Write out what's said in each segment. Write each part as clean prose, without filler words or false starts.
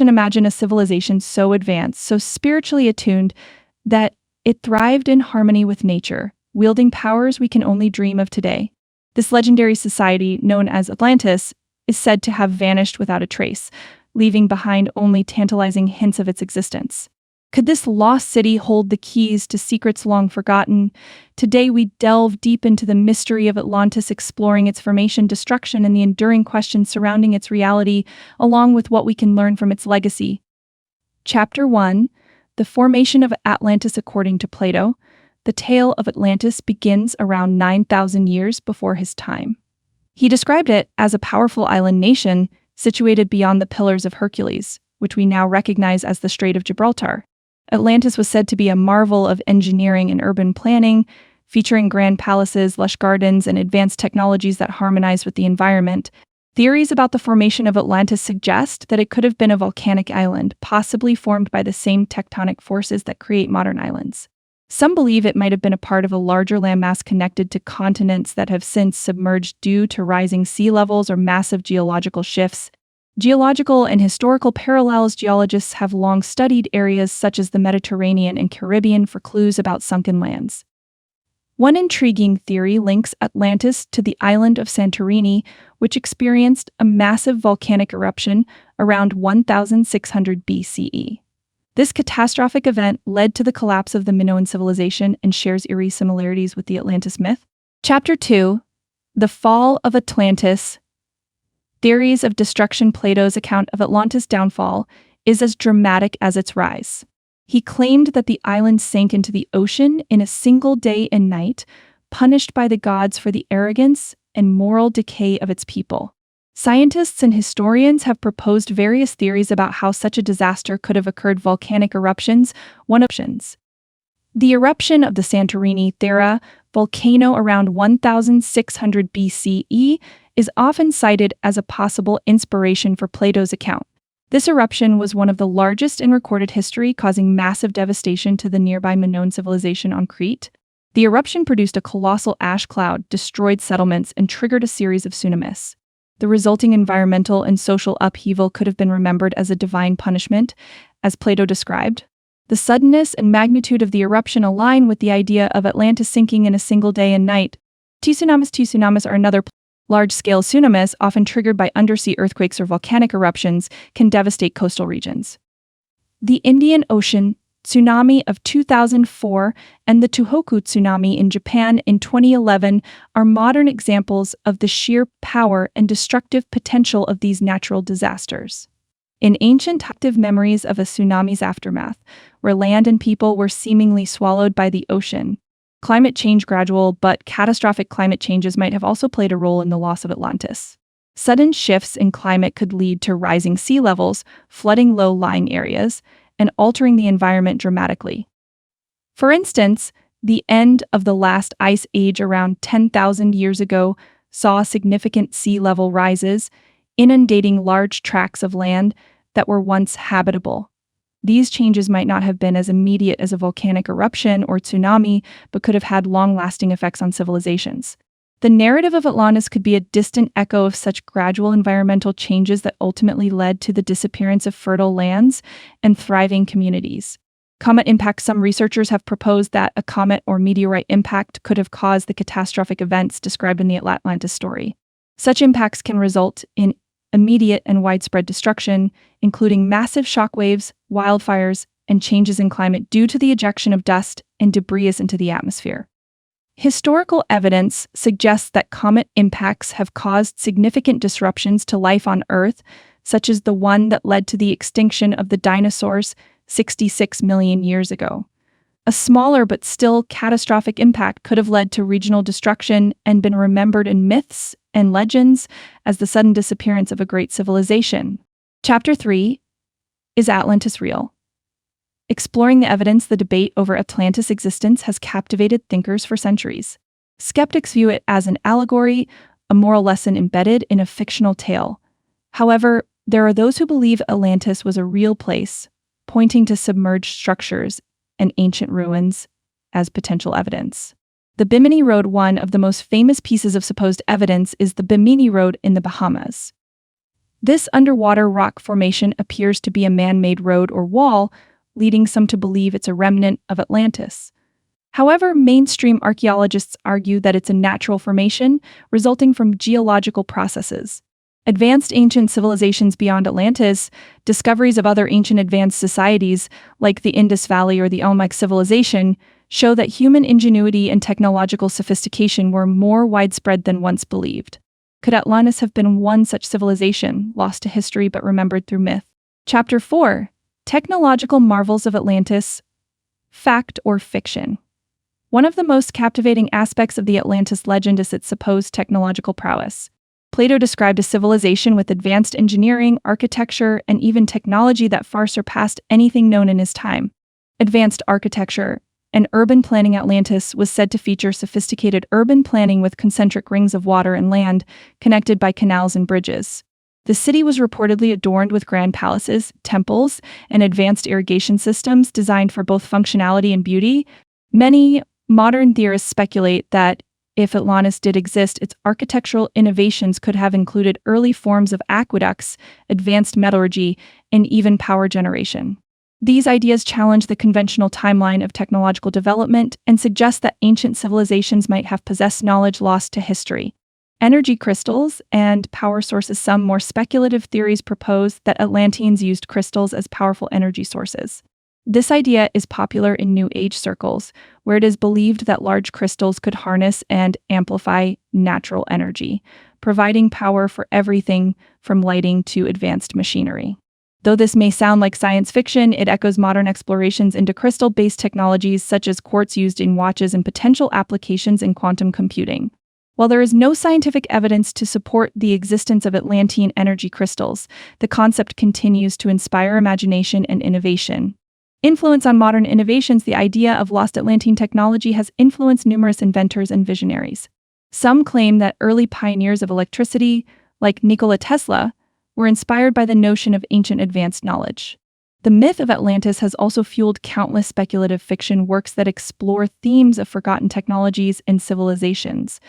Imagine a civilization so advanced, so spiritually attuned, that it thrived in harmony with nature, wielding powers we can only dream of today. This legendary society, known as Atlantis, is said to have vanished without a trace, leaving behind only tantalizing hints of its existence. Could this lost city hold the keys to secrets long forgotten? Today we delve deep into the mystery of Atlantis, exploring its formation, destruction, and the enduring questions surrounding its reality, along with what we can learn from its legacy. Chapter 1: The Formation of Atlantis according to Plato. The tale of Atlantis begins around 9,000 years before his time. He described it as a powerful island nation situated beyond the Pillars of Hercules, which we now recognize as the Strait of Gibraltar. Atlantis was said to be a marvel of engineering and urban planning, featuring grand palaces, lush gardens, and advanced technologies that harmonized with the environment. Theories about the formation of Atlantis suggest that it could have been a volcanic island, possibly formed by the same tectonic forces that create modern islands. Some believe it might have been a part of a larger landmass connected to continents that have since submerged due to rising sea levels or massive geological shifts. Geological and historical parallels: geologists have long studied areas such as the Mediterranean and Caribbean for clues about sunken lands. One intriguing theory links Atlantis to the island of Santorini, which experienced a massive volcanic eruption around 1600 BCE. This catastrophic event led to the collapse of the Minoan civilization and shares eerie similarities with the Atlantis myth. Chapter 2: The Fall of Atlantis. Theories of destruction. Plato's account of Atlantis' downfall is as dramatic as its rise. He claimed that the island sank into the ocean in a single day and night, punished by the gods for the arrogance and moral decay of its people. Scientists and historians have proposed various theories about how such a disaster could have occurred. Volcanic eruptions. One options. The eruption of the Santorini Thera volcano around 1600 BCE is often cited as a possible inspiration for Plato's account. This eruption was one of the largest in recorded history, causing massive devastation to the nearby Minoan civilization on Crete. The eruption produced a colossal ash cloud, destroyed settlements, and triggered a series of tsunamis. The resulting environmental and social upheaval could have been remembered as a divine punishment, as Plato described. The suddenness and magnitude of the eruption align with the idea of Atlantis sinking in a single day and night. Tsunamis are another large-scale tsunamis, often triggered by undersea earthquakes or volcanic eruptions, can devastate coastal regions. The Indian Ocean tsunami of 2004 and the Tohoku tsunami in Japan in 2011 are modern examples of the sheer power and destructive potential of these natural disasters. In ancient active memories of a tsunami's aftermath, where land and people were seemingly swallowed by the ocean, climate change, gradual but catastrophic climate changes, might have also played a role in the loss of Atlantis. Sudden shifts in climate could lead to rising sea levels, flooding low-lying areas, and altering the environment dramatically. For instance, the end of the last ice age around 10,000 years ago saw significant sea level rises, inundating large tracts of land that were once habitable. These changes might not have been as immediate as a volcanic eruption or tsunami, but could have had long-lasting effects on civilizations. The narrative of Atlantis could be a distant echo of such gradual environmental changes that ultimately led to the disappearance of fertile lands and thriving communities. Comet impact. Some researchers have proposed that a comet or meteorite impact could have caused the catastrophic events described in the Atlantis story. Such impacts can result in immediate and widespread destruction, including massive shockwaves, wildfires, and changes in climate due to the ejection of dust and debris into the atmosphere. Historical evidence suggests that comet impacts have caused significant disruptions to life on Earth, such as the one that led to the extinction of the dinosaurs 66 million years ago. A smaller but still catastrophic impact could have led to regional destruction and been remembered in myths and legends as the sudden disappearance of a great civilization. Chapter 3: Is Atlantis real? Exploring the evidence, the debate over Atlantis' existence has captivated thinkers for centuries. Skeptics view it as an allegory, a moral lesson embedded in a fictional tale. However, there are those who believe Atlantis was a real place, pointing to submerged structures and ancient ruins as potential evidence. The Bimini Road. One of the most famous pieces of supposed evidence is the Bimini Road in the Bahamas. This underwater rock formation appears to be a man-made road or wall, leading some to believe it's a remnant of Atlantis. However, mainstream archaeologists argue that it's a natural formation resulting from geological processes. Advanced ancient civilizations beyond Atlantis, discoveries of other ancient advanced societies, like the Indus Valley or the Olmec civilization, show that human ingenuity and technological sophistication were more widespread than once believed. Could Atlantis have been one such civilization, lost to history but remembered through myth? Chapter 4: Technological Marvels of Atlantis. Fact or fiction? One of the most captivating aspects of the Atlantis legend is its supposed technological prowess. Plato described a civilization with advanced engineering, architecture, and even technology that far surpassed anything known in his time. Advanced architecture and urban planning. Atlantis was said to feature sophisticated urban planning with concentric rings of water and land connected by canals and bridges. The city was reportedly adorned with grand palaces, temples, and advanced irrigation systems designed for both functionality and beauty. Many modern theorists speculate that if Atlantis did exist, its architectural innovations could have included early forms of aqueducts, advanced metallurgy, and even power generation. These ideas challenge the conventional timeline of technological development and suggest that ancient civilizations might have possessed knowledge lost to history. Energy crystals and power sources. Some more speculative theories propose that Atlanteans used crystals as powerful energy sources. This idea is popular in New Age circles, where it is believed that large crystals could harness and amplify natural energy, providing power for everything from lighting to advanced machinery. Though this may sound like science fiction, it echoes modern explorations into crystal-based technologies such as quartz used in watches and potential applications in quantum computing. While there is no scientific evidence to support the existence of Atlantean energy crystals, the concept continues to inspire imagination and innovation. Influence on modern innovations. The idea of lost Atlantean technology has influenced numerous inventors and visionaries. Some claim that early pioneers of electricity, like Nikola Tesla, were inspired by the notion of ancient advanced knowledge. The myth of Atlantis has also fueled countless speculative fiction works that explore themes of forgotten technologies and civilizations.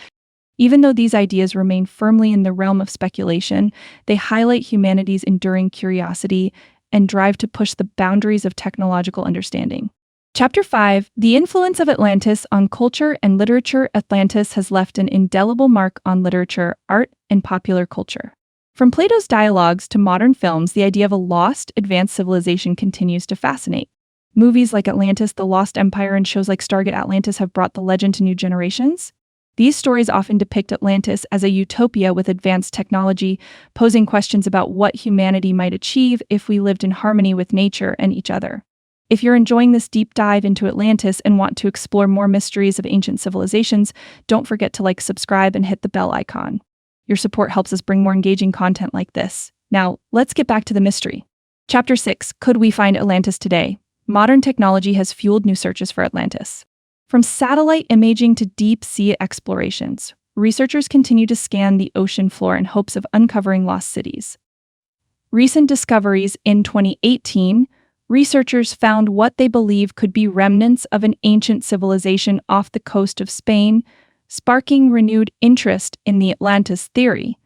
Even though these ideas remain firmly in the realm of speculation, they highlight humanity's enduring curiosity and drive to push the boundaries of technological understanding. Chapter 5: The Influence of Atlantis on Culture and Literature. Atlantis has left an indelible mark on literature, art, and popular culture. From Plato's dialogues to modern films, the idea of a lost, advanced civilization continues to fascinate. Movies like Atlantis, The Lost Empire, and shows like Stargate Atlantis have brought the legend to new generations. These stories often depict Atlantis as a utopia with advanced technology, posing questions about what humanity might achieve if we lived in harmony with nature and each other. If you're enjoying this deep dive into Atlantis and want to explore more mysteries of ancient civilizations, don't forget to subscribe, and hit the bell icon. Your support helps us bring more engaging content like this. Now, let's get back to the mystery. Chapter 6: Could we find Atlantis today? Modern technology has fueled new searches for Atlantis. From satellite imaging to deep-sea explorations, researchers continue to scan the ocean floor in hopes of uncovering lost cities. Recent discoveries in 2018, researchers found what they believe could be remnants of an ancient civilization off the coast of Spain, sparking renewed interest in the Atlantis theory.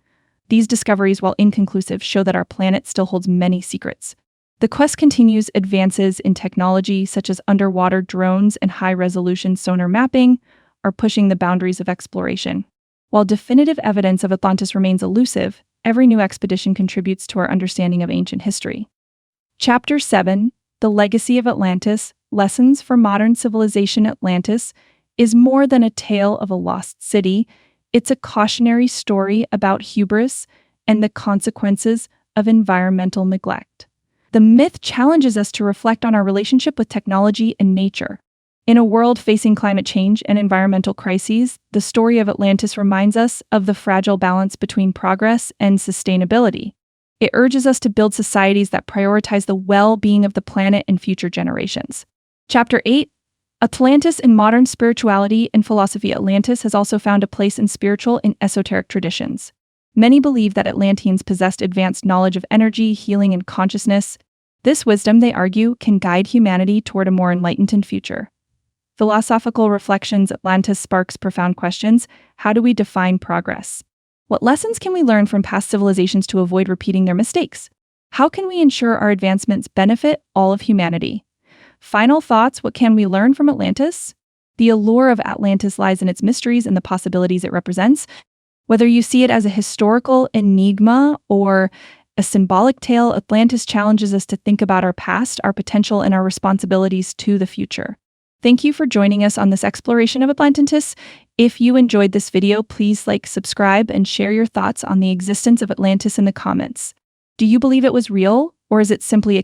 These discoveries, while inconclusive, show that our planet still holds many secrets. The quest continues. Advances in technology, such as underwater drones and high-resolution sonar mapping, are pushing the boundaries of exploration. While definitive evidence of Atlantis remains elusive, every new expedition contributes to our understanding of ancient history. Chapter 7: The Legacy of Atlantis. Lessons for Modern Civilization. Atlantis is more than a tale of a lost city. It's a cautionary story about hubris and the consequences of environmental neglect. The myth challenges us to reflect on our relationship with technology and nature. In a world facing climate change and environmental crises, the story of Atlantis reminds us of the fragile balance between progress and sustainability. It urges us to build societies that prioritize the well-being of the planet and future generations. Chapter 8: Atlantis in Modern Spirituality and Philosophy. Atlantis has also found a place in spiritual and esoteric traditions. Many believe that Atlanteans possessed advanced knowledge of energy, healing, and consciousness. This wisdom, they argue, can guide humanity toward a more enlightened future. Philosophical reflections. Atlantis sparks profound questions. How do we define progress? What lessons can we learn from past civilizations to avoid repeating their mistakes? How can we ensure our advancements benefit all of humanity? Final thoughts, what can we learn from Atlantis? The allure of Atlantis lies in its mysteries and the possibilities it represents. Whether you see it as a historical enigma or a symbolic tale, Atlantis challenges us to think about our past, our potential, and our responsibilities to the future. Thank you for joining us on this exploration of Atlantis. If you enjoyed this video, please like, subscribe, and share your thoughts on the existence of Atlantis in the comments. Do you believe it was real, or is it simply a